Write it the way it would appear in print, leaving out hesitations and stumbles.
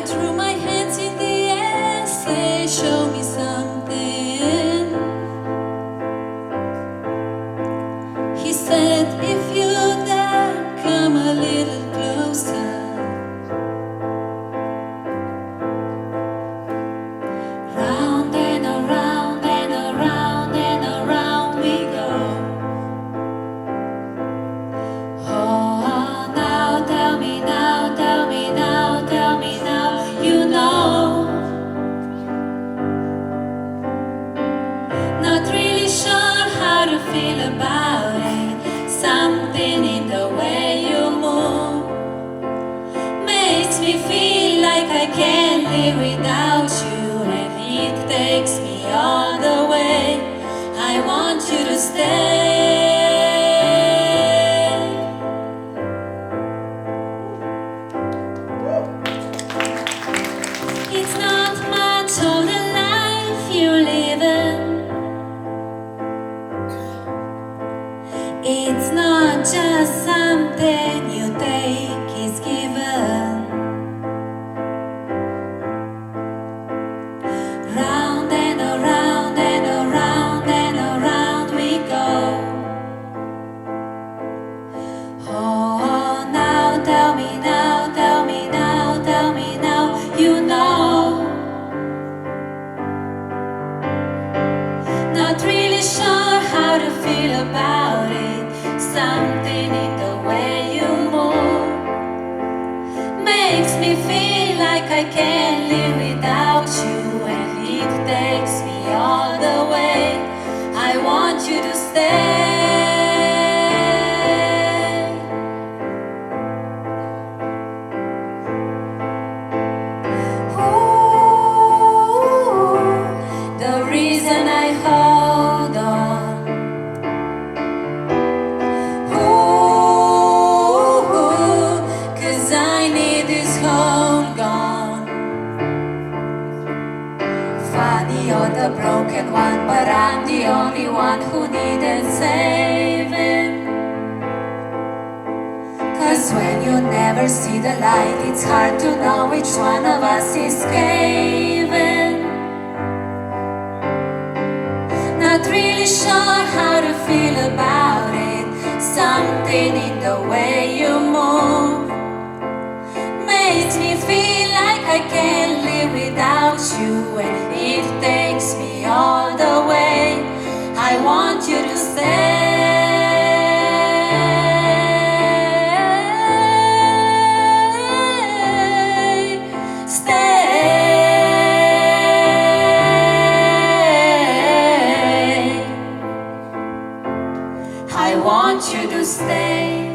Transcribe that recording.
threw my hands in the air, say, show me something. He said, if you dare, come a little closer. Round and around and around and around we go. Oh, now tell me now, tell me now, tell me now, you know. Not really sure how to feel about it. Something in the way you move makes me feel like I can't live without you, and it takes me all the way. I want you to stay. It's not much of the life you live in. It's not just something you take, it's given. Round and around and around and around we go. Oh, now tell me now, tell me now, tell me now, you know. Not really sure how to feel about it. Something in the way you move makes me feel like I can't live without you, and it takes me all the way. I want you to stay. Ooh, the reason I hold on. Funny, you're the broken one, but I'm the only one who needed saving. 'Cause when you never see the light, it's hard to know which one of us is caving. Not really sure how to feel about it. Something in the way you move makes me feel like I can't live without you, and it takes me all the way. I want you to stay. Stay. I want you to stay.